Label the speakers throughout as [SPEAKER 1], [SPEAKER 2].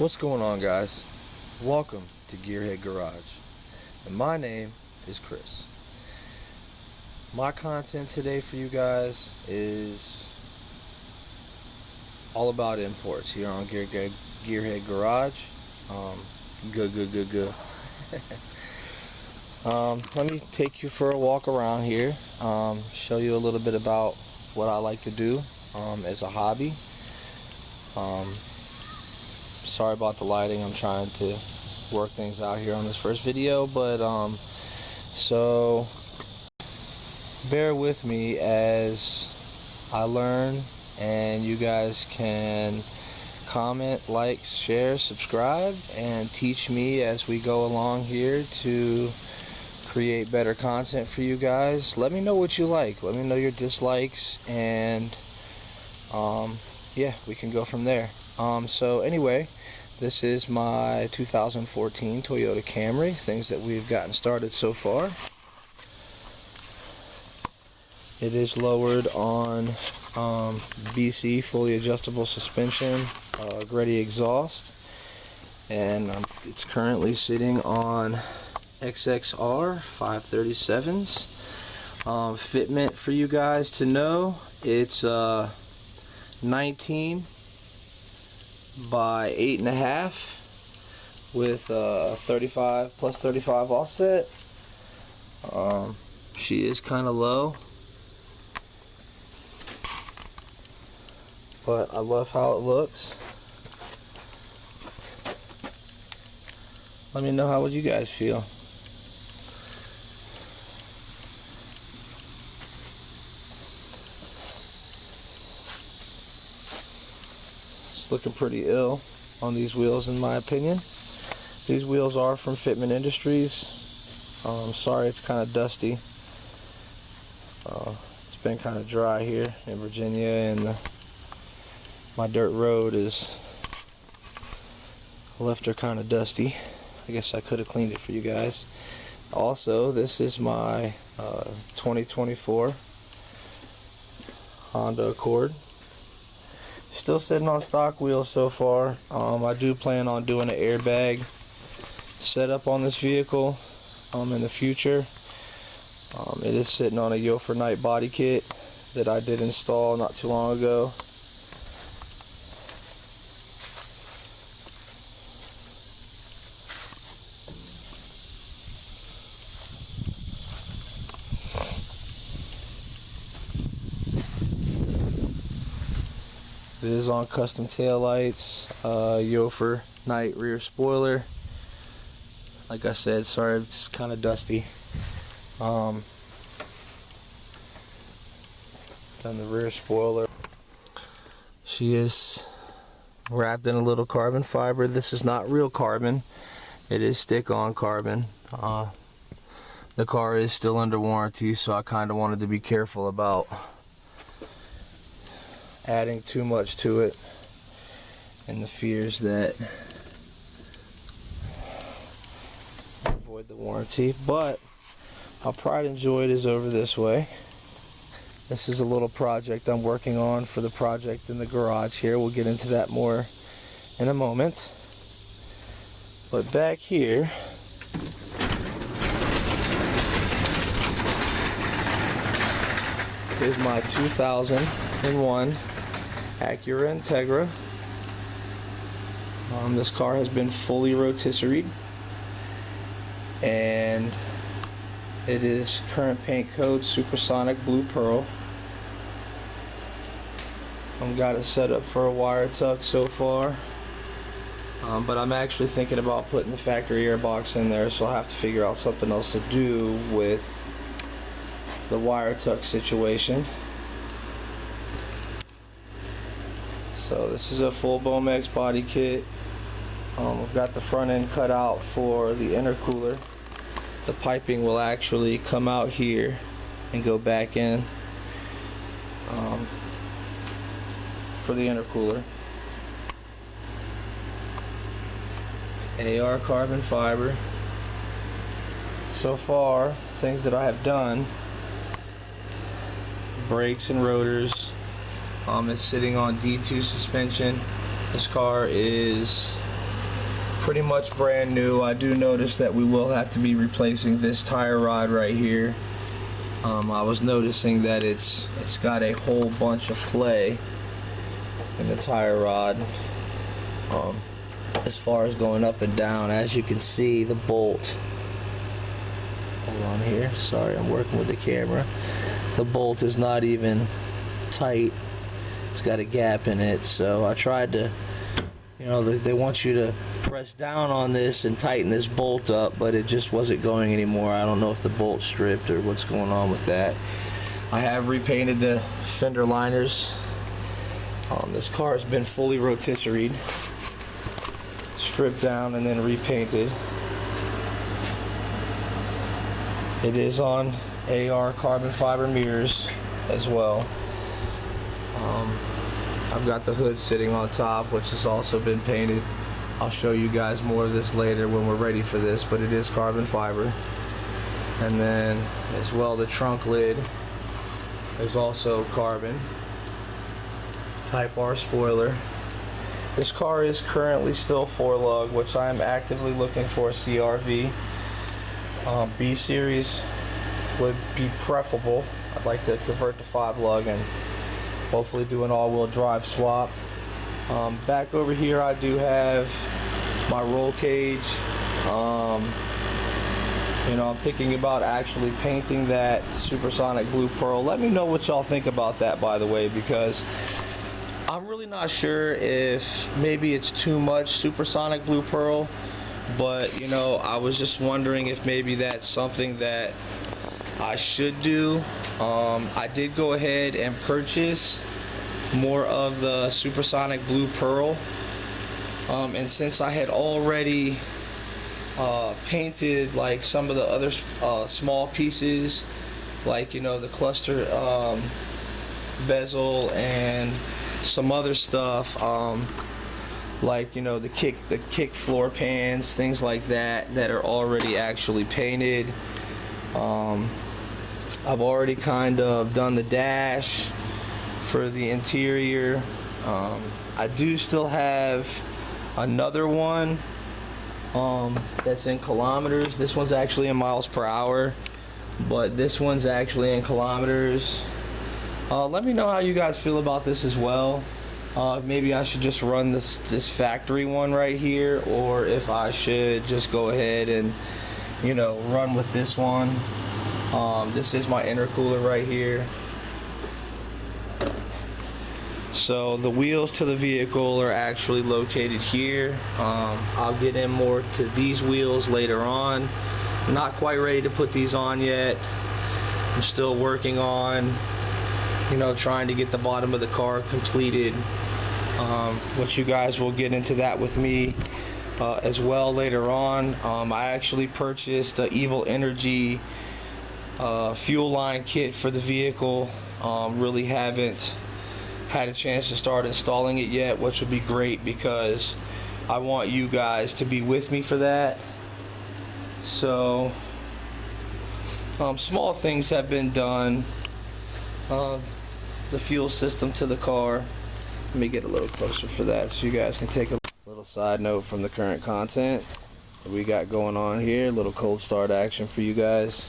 [SPEAKER 1] What's going on, guys? Welcome to Gearhead Garage, and my name is Chris. My content today for you guys is all about imports here on Gearhead Garage. Let me take you for a walk around here, show you a little bit about what I like to do as a hobby. Sorry about the lighting. I'm trying to work things out here on this first video, but so bear with me as I learn, and you guys can comment, like, share, subscribe, and teach me as we go along here to create better content for you guys. Let me know what you like, let me know your dislikes, and yeah, we can go from there. So anyway, this is my 2014 Toyota Camry, things that we've gotten started so far. It is lowered on BC fully adjustable suspension, Gretty exhaust, and it's currently sitting on XXR 537s. Fitment for you guys to know, it's 19 by 8.5 with 35 plus 35 offset. She is kind of low, but I love how it looks. Let me know how would you guys feel. Looking pretty ill on these wheels, in my opinion. These wheels are from Fitment Industries. Sorry it's kind of dusty. It's been kind of dry here in Virginia, and my dirt road is left her kind of dusty. I guess I could have cleaned it for you guys. Also, this is my 2024 Honda Accord. Still sitting on stock wheels so far. I do plan on doing an airbag setup on this vehicle in the future. It is sitting on a Yo for Night body kit that I did install not too long ago. It is on custom tail lights, Yo for Night rear spoiler. Like I said, sorry, it's just kind of dusty. Done the rear spoiler. She is wrapped in a little carbon fiber. This is not real carbon. It is stick-on carbon. The car is still under warranty, so I kind of wanted to be careful about adding too much to it, and the fears that avoid the warranty. But my pride and joy is over this way. This is a little project I'm working on for the project in the garage here. We'll get into that more in a moment. But back here is my 2001 Acura Integra. This car has been fully rotisseried, and it is current paint code Supersonic Blue Pearl. I've got it set up for a wire tuck so far, but I'm actually thinking about putting the factory airbox in there, so I'll have to figure out something else to do with the wire tuck situation. So this is a full Bomex body kit. I've got the front end cut out for the intercooler. The piping will actually come out here and go back in for the intercooler. AR carbon fiber. So far, things that I have done: brakes and rotors. It's sitting on D2 suspension. This car is pretty much brand new. I do notice that we will have to be replacing this tire rod right here. I was noticing that it's got a whole bunch of play in the tire rod. As far as going up and down, as you can see, the bolt, hold on here, sorry, I'm working with the camera, the bolt is not even tight. It's got a gap in it, so I tried to, you know, they want you to press down on this and tighten this bolt up, but it just wasn't going anymore. I don't know if the bolt stripped or what's going on with that. I have repainted the fender liners. This car has been fully rotisseried, stripped down and then repainted. It is on AR carbon fiber mirrors as well. I've got the hood sitting on top, which has also been painted. I'll show you guys more of this later when we're ready for this, but it is carbon fiber. And then as well, the trunk lid is also carbon. Type R spoiler. This car is currently still 4-lug, which I am actively looking for a CRV. B series would be preferable. I'd like to convert to 5-lug and hopefully do an all-wheel drive swap. Back over here I do have my roll cage. You know, I'm thinking about actually painting that supersonic blue pearl. Let me know what y'all think about that, by the way, because I'm really not sure if maybe it's too much supersonic blue pearl, but you know, I was just wondering if maybe that's something that I should do. I did go ahead and purchase more of the supersonic blue pearl, and since I had already painted like some of the other small pieces, like, you know, the cluster bezel and some other stuff, like, you know, the kick floor pans, things like that are already actually painted. I've already kind of done the dash for the interior. I do still have another one that's in kilometers. This one's actually in miles per hour, but this one's actually in kilometers. Let me know how you guys feel about this as well. Maybe I should just run this factory one right here, or if I should just go ahead and, you know, run with this one. This is my intercooler right here. So the wheels to the vehicle are actually located here. I'll get in more to these wheels later on. Not quite ready to put these on yet. I'm still working on, you know, trying to get the bottom of the car completed, which you guys will get into that with me as well later on. I actually purchased the Evil Energy fuel line kit for the vehicle. Really haven't had a chance to start installing it yet, which would be great because I want you guys to be with me for that. So small things have been done. The fuel system to the car, let me get a little closer for that so you guys can take a little side note from the current content that we got going on here. A little cold start action for you guys.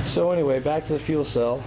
[SPEAKER 1] So anyway, back to the fuel cell.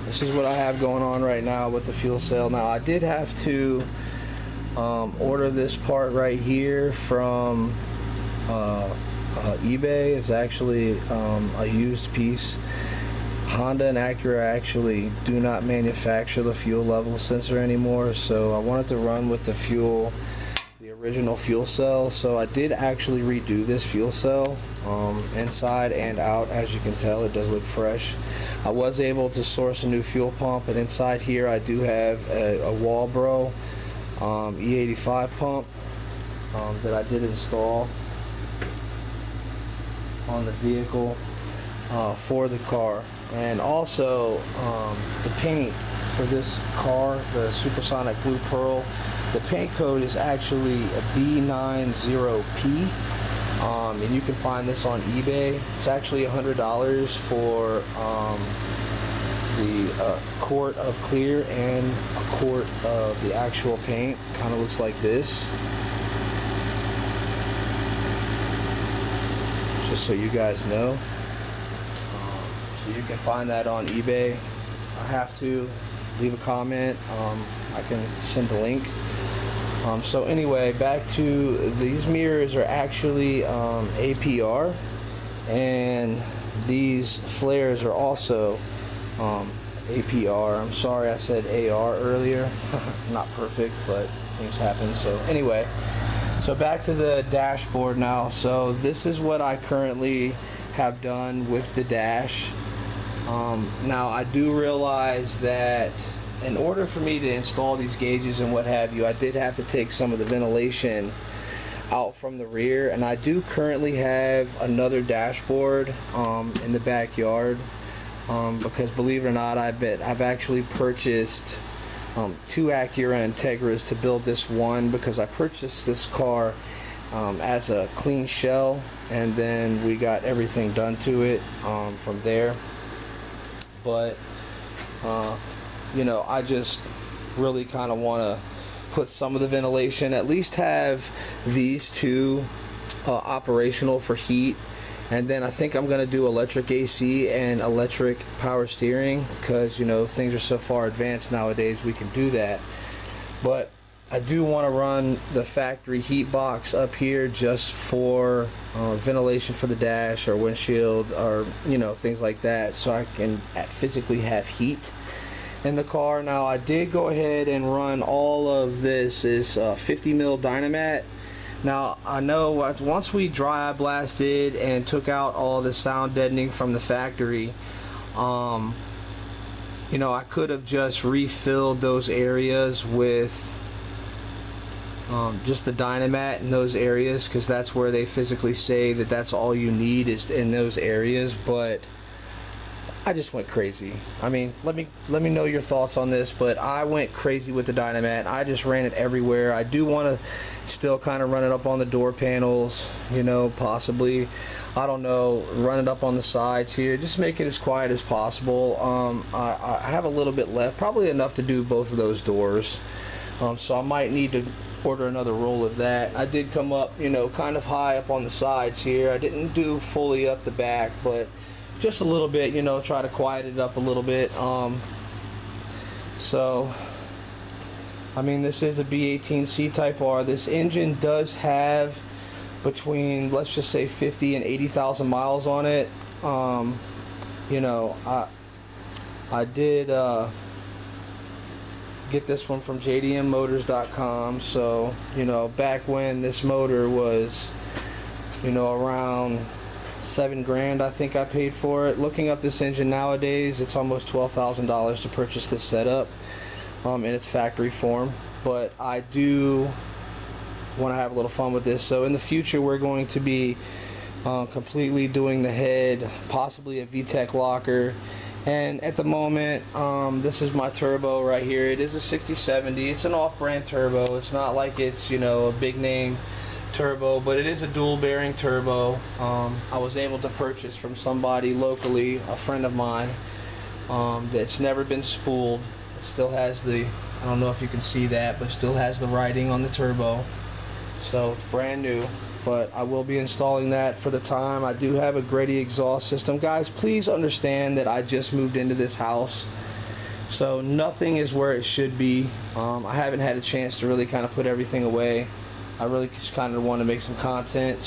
[SPEAKER 1] This is what I have going on right now with the fuel cell. Now I did have to order this part right here from eBay. It's actually a used piece. Honda and Acura actually do not manufacture the fuel level sensor anymore, so I wanted to run with the original fuel cell. So I did actually redo this fuel cell inside and out. As you can tell, it does look fresh. I was able to source a new fuel pump, and inside here I do have a Walbro E85 pump that I did install on the vehicle for the car. And also the paint for this car, the Supersonic Blue Pearl, the paint code is actually a B90P, and you can find this on eBay. It's actually $100 for the quart of clear and a quart of the actual paint. Kind of looks like this, just so you guys know. So you can find that on eBay. I have to leave a comment. I can send a link. So anyway, back to these mirrors are actually APR, and these flares are also APR. I'm sorry I said AR earlier. Not perfect, but things happen. So anyway, so back to the dashboard now. So this is what I currently have done with the dash. Now I do realize that in order for me to install these gauges and what have you, I did have to take some of the ventilation out from the rear, and I do currently have another dashboard in the backyard because, believe it or not, I've actually purchased two Acura Integras to build this one, because I purchased this car as a clean shell, and then we got everything done to it from there. But you know, I just really kind of want to put some of the ventilation, at least have these two operational for heat, and then I think I'm going to do electric AC and electric power steering, because, you know, things are so far advanced nowadays we can do that. But I do want to run the factory heat box up here just for ventilation for the dash or windshield, or, you know, things like that, so I can physically have heat in the car. Now I did go ahead and run all of this is 50 mil Dynamat. Now I know once we dry blasted and took out all the sound deadening from the factory, you know, I could have just refilled those areas with just the Dynamat in those areas, because that's where they physically say that that's all you need is in those areas. But I just went crazy. I mean, let me know your thoughts on this, but I went crazy with the Dynamat. I just ran it everywhere. I do want to still kind of run it up on the door panels, you know, possibly, I don't know, run it up on the sides here, just make it as quiet as possible. I have a little bit left, probably enough to do both of those doors, so I might need to order another roll of that. I did come up, you know, kind of high up on the sides here. I didn't do fully up the back, but just a little bit, you know, try to quiet it up a little bit. So I mean, this is a B18C Type R. This engine does have between, let's just say, 50 and 80,000 miles on it. You know, I did get this one from jdmmotors.com. So, you know, back when this motor was, you know, around $7 grand, I think I paid for it. Looking up this engine nowadays, it's almost $12,000 to purchase this setup in its factory form. But I do want to have a little fun with this. So in the future, we're going to be completely doing the head, possibly a VTEC locker. And at the moment, this is my turbo right here. It is a 6070. It's an off-brand turbo. It's not like it's, you know, a big name turbo, but it is a dual bearing turbo. I was able to purchase from somebody locally, a friend of mine, that's never been spooled. It still has the, I don't know if you can see that, but still has the writing on the turbo. So it's brand new, but I will be installing that for the time. I do have a Grady exhaust system. Guys, please understand that I just moved into this house, so nothing is where it should be. I haven't had a chance to really kind of put everything away. I really just kind of want to make some content.